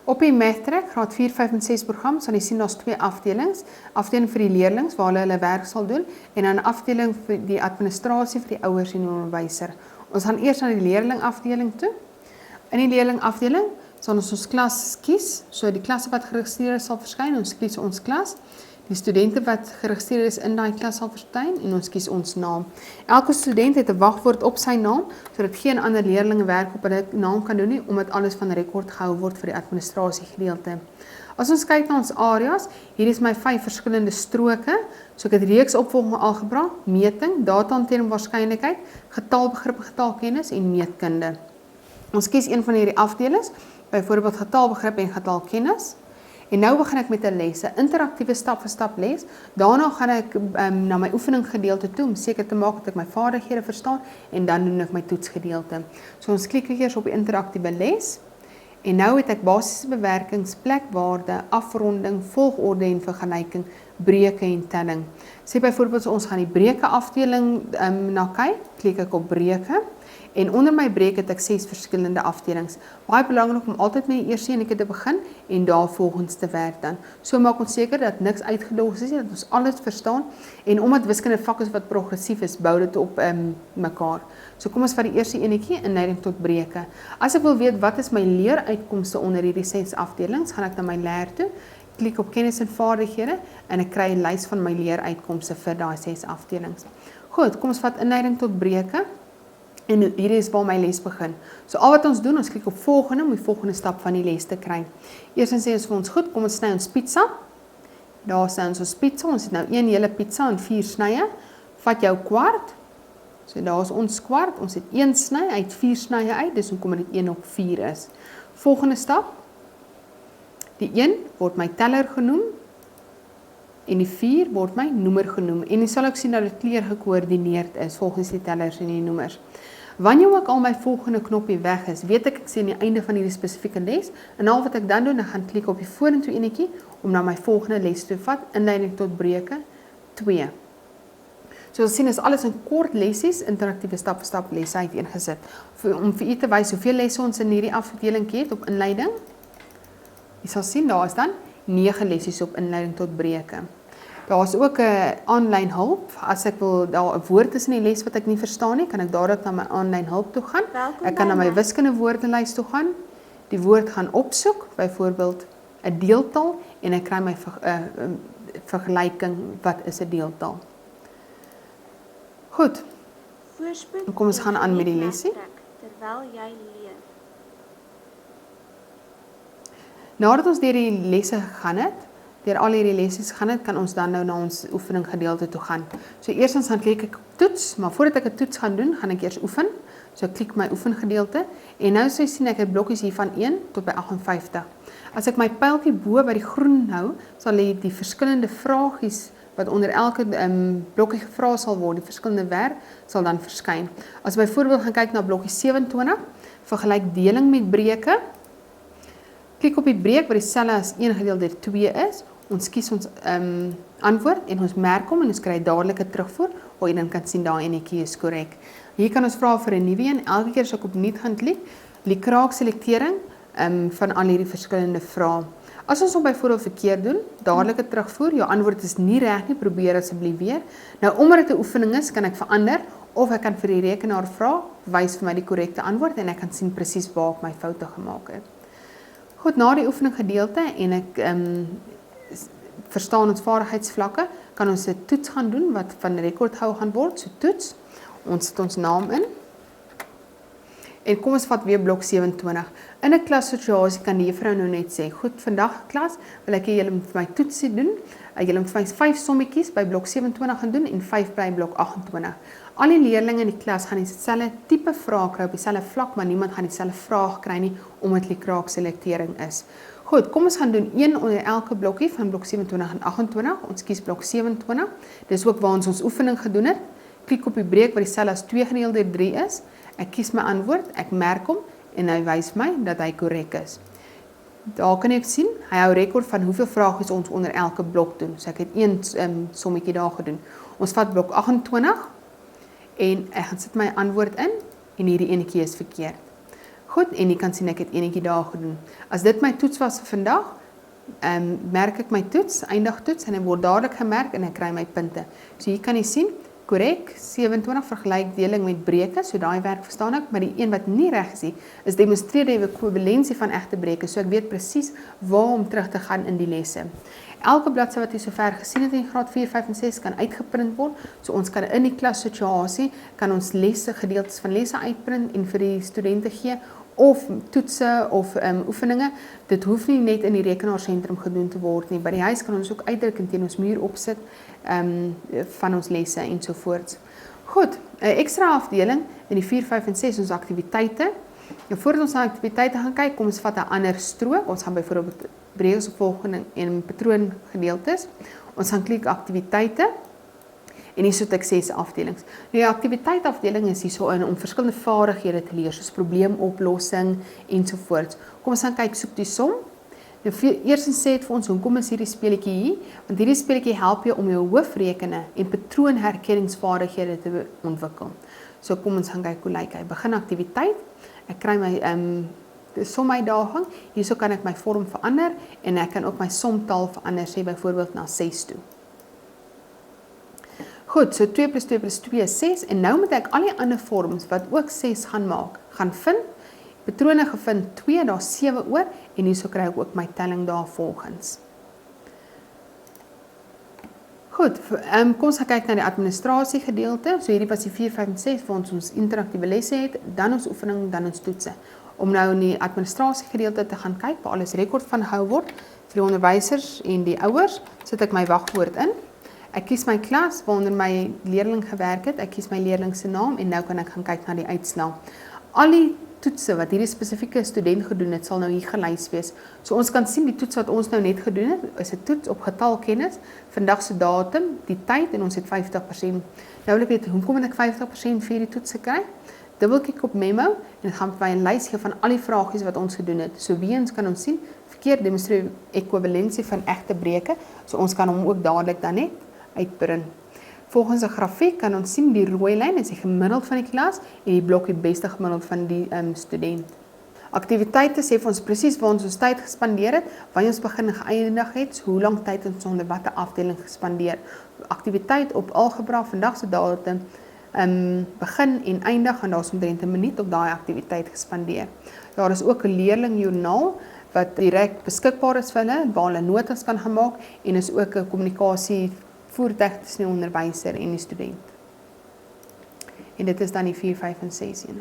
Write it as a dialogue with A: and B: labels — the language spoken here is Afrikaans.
A: Op die Matric, graad 4, 5 en 6 program, sal jy sien daar's 2 afdelings. Afdeling vir die leerlings waar hulle werk sal doen en dan 'n afdeling vir die administrasie vir die ouers en die onderwyser. Ons gaan eers na die leerling afdeling toe. In die leerling afdeling sal ons klas kies. So die klasse wat geregistreer is sal verskyn. Ons kies ons klas. Die studente wat geregistreer is in daai klas sal verskyn en ons kies ons naam. Elke student het 'n wagwoord op sy naam sodat geen ander leerlinge werk op hulle naam kan doen nie omdat alles van rekord gehou word vir die administrasie gedeelte. As ons kyk na ons areas, hier is my 5 verskillende stroke. So ek het reeksopvolging algebra, meting, datahantering waarskynlikheid, getalbegrip, getalkennis en meetkunde. Ons kies een van hierdie afdelings, byvoorbeeld getalbegrip en getalkennis. En nou begin ek met 'n les, 'n interaktiewe stap-vir-stap les. Daarna gaan ek na my oefening gedeelte toe om seker te maak dat ek my vaardighede verstaan en dan doen ek my toetsgedeelte. So ons klik eers op die interaktiewe les. En nou het ek basiese bewerkings, plekwaarde, afronding, volgorde en vergelyking, breuke en telling. Sê byvoorbeeld ons gaan die breuke afdeling na kyk, klik ek op breuke. En onder my breuke het ek 6 verskillende afdelings. Baie belangrik om altyd met die eerste enetjie te begin en daarvolgens te werk dan. So maak ons seker dat niks uitgelos is, dat ons alles verstaan. En omdat wiskunde vak is wat progressief is, bou dit op mekaar. So kom ons vat die eerste enetjie, inleiding tot breuke. As ek wil weet wat is my leeruitkomste onder hierdie 6 afdelings, gaan ek na my leer toe, klik op kennis en vaardighede en ek kry 'n lys van my leeruitkomste vir daai 6 afdelings. Goed, kom ons vat inleiding tot breuke. En hier is waar my les begin. So al wat ons doen, ons klik op volgende om die volgende stap van die les te kry. Eerstens sê ons vir ons goed, kom ons sny ons pizza. Daar sny ons pizza, ons het nou 1 hele pizza in 4 snye. Vat jou kwart. So daar is ons kwart, ons het 1 sny uit 4 snye uit, dis hoekom dit 1 op 4 is. Volgende stap. Die 1 word my teller genoem en die 4 word my noemer genoem. En jy sal ook sien dat dit kleur gekoördineerd is volgens die tellers en die noemers. Wanneer ook al my volgende knoppie weg is, weet ek sien aan die einde van hierdie spesifieke les en al wat ek dan doen, ek gaan klik op die vorentoe enetjie om na my volgende les te vat, inleiding tot breuke 2. So ons sien is alles in kort lessies, interaktiewe stap-vir-stap lesse uiteengesit. Om vir u te wys hoeveel lesse ons in hierdie afdeling het op inleiding. Jy sal sien daar is dan 9 lessies op inleiding tot breuke. Daar is ook 'n aanlyn hulp. As ek wil daar 'n woord is in die les wat ek nie verstaan nie, kan ek dadelik na my aanlyn hulp toe gaan. Ek kan na my wiskunde woordelys toe gaan, die woord gaan opsoek, byvoorbeeld 'n deeltal en ek kry my vergelyking wat is 'n deeltal. Goed.
B: Voorspoed.
A: Kom ons gaan aan met die lesie.
B: Terwyl jy leer.
A: Nadat ons deur die lesse gegaan het, deur al hierdie lessies gegaan het, kan ons dan nou na ons oefening gedeelte toe gaan. So eerstens dan klik ek op toets, maar voordat ek 'n toets gaan doen, gaan ek eers oefen. So ek klik my oefen gedeelte en nou sou jy sien ek het blokkies hier van 1 tot by 58. As ek my pyltjie bo by die groen hou, sal jy die verskillende vragies wat onder elke blokkie gevra sal word, die verskillende werk sal dan verskyn. As jy byvoorbeeld gaan kyk na blokkie 27, vergelyk deling met breuke. Klik op die breek wat dieselfde as 1 gedeeld deur 2 is. Ons kies ons antwoord en ons merk hom en ons kry dadelik 'n terugvoer waar jy dan kan sien daai enetjie is korrek. Hier kan ons vra vir 'n nuwe een. Elke keer as ek op nuut gaan klik, die kraakselektering van al hierdie verskillende vrae. As ons hom byvoorbeeld verkeerd doen, dadelik 'n terugvoer, jou antwoord is nie reg nie, probeer asseblief weer. Nou omdat dit 'n oefening is, kan ek verander of ek kan vir die rekenaar vra, wys vir my die korrekte antwoord en ek kan sien presies waar ek my foute gemaak het. Goed, na die oefening gedeelte en ek verstaan ons vaardigheidsvlakke, kan ons 'n toets gaan doen wat van rekord gehou gaan word. So toets, ons sit ons naam in. En kom ons vat weer blok 27. In 'n klassituasie kan die juffrou nou net sê, goed, vandag klas, wil ek hê julle moet vir my toetsie doen. Julle moet vir my 5 sommetjies by blok 27 gaan doen en 5 by blok 28. Al die leerlinge in die klas gaan dieselfde tipe vrae kry op dieselfde vlak, maar niemand gaan dieselfde vraag kry nie omdat die kraakselektering is. Goed, kom ons gaan doen 1 onder elke blokkie van blok 27 en 28. Ons kies blok 27. Dis ook waar ons oefening gedoen het. Klik op die breek wat dieselfde as 2 gedeeld deur 3 is. Ek kies my antwoord, ek merk hom en hy wys my dat hy korrek is. Daar kan ek sien, hy hou rekord van hoeveel vragies ons onder elke blok doen. So ek het 1 sommetjie daar gedoen. Ons vat blok 28 en ek gaan sit my antwoord in en hierdie enetjie is verkeerd. Goed, en jy kan sien ek het enetjie daar gedoen. As dit my toets was vir vandag, merk ek my toets, eindagtoets, en hy word dadelik gemerk en ek kry my punte. So hier kan jy sien, korrek, 27 vergelyk deling met breuke, so daai werk verstaan ek, maar die een wat nie reg is nie, is demonstreer die ekwivalensie van egte breuke, so ek weet presies waar om terug te gaan in die lesse. Elke bladsy wat jy sover gesien het in graad 4, 5 en 6 kan uitgeprint word, so ons kan in die klassituasie, kan ons lesse, gedeeltes van lesse uitprint en vir die studente gee, of toetse of oefeninge. Dit hoef nie net in die rekenaarsentrum gedoen te word nie. By die huis kan ons ook uitdrukking teen ons muur opsit van ons lesse ensovoorts. Goed, 'n ekstra afdeling in die 4, 5 en 6 ons aktiwiteite. Nou voordat ons na aktiwiteite gaan kyk, kom ons vat 'n ander strook. Ons gaan byvoorbeeld reëlsopvolging en patroongedeeltes. Ons gaan klik aktiwiteite. En hier het ek 6 afdelings. Nou die aktiwiteitafdeling is hierso om verskillende vaardighede te leer, soos probleemoplossing ensovoorts. Kom ons gaan kyk, soek die som. Nou eerstens sê dit vir ons, hoekom is hierdie speletjie hier? Want hierdie speletjie help jou om jou hoofrekene en patroonherkenningsvaardighede te ontwikkel. So kom ons gaan kyk hoe lyk hy. Begin aktiwiteit. Ek kry my somuitdaging. Hierso kan ek my vorm verander en ek kan ook my somtaal verander, sê byvoorbeeld na 6 toe. Goed, so 2 plus 2 plus 2 is 6, en nou moet ek al die ander vorms wat ook 6 gaan maak, gaan vind. Patrone gevind 2, daar 7 oor, en hierso kry ek ook my telling daar volgens. Goed, kom ons gaan kyk na die administrasie gedeelte. So hierdie was die 4, 5 en 6 waar ons interaktiewe lesse het, dan ons oefening, dan ons toetse. Om nou in die administrasie gedeelte te gaan kyk, waar alles rekord van gehou word, vir die onderwysers en die ouers, sit ek my wagwoord in. Ek kies my klas waaronder my leerling gewerk het, ek kies my leerling se naam en nou kan ek gaan kyk na die uitslae. Al die toetse wat hierdie spesifieke student gedoen het, sal nou hier gelys wees. So ons kan sien die toets wat ons nou net gedoen het, is 'n toets op getalkennis, vandag se datum, die tyd en ons het 50%. Nou wil ek weet, hoe kom ek 50% vir die toets kry? Dubbelklik op memo en dit gaan vir my 'n lys gee van al die vragies wat ons gedoen het. So wie ons kan ons sien, verkeerd demonstreer ekwivalensie van egte breuke, so ons kan hom ook dadelik dan net uitprint. Volgens 'n grafiek kan ons sien die rooi lyn is die gemiddeld van die klas en die blok die beste gemiddeld van die student. Aktiwiteite sê vir ons presies waar ons tyd gespandeer het, wanneer ons begin geëindig het, so hoe lank tyd ons onder watter afdeling gespandeer. Aktiwiteit op algebra, vandag se datum, begin en eindig en daar is omtrent 'n minuut op daai aktiwiteit gespandeer. Daar is ook 'n leerlingjoernaal wat direk beskikbaar is vir hulle, waar hulle notas kan gemaak en is ook 'n kommunikasie voertuig tussen die onderwyser en die student. En dit is dan die 4, 5 en 6 ene.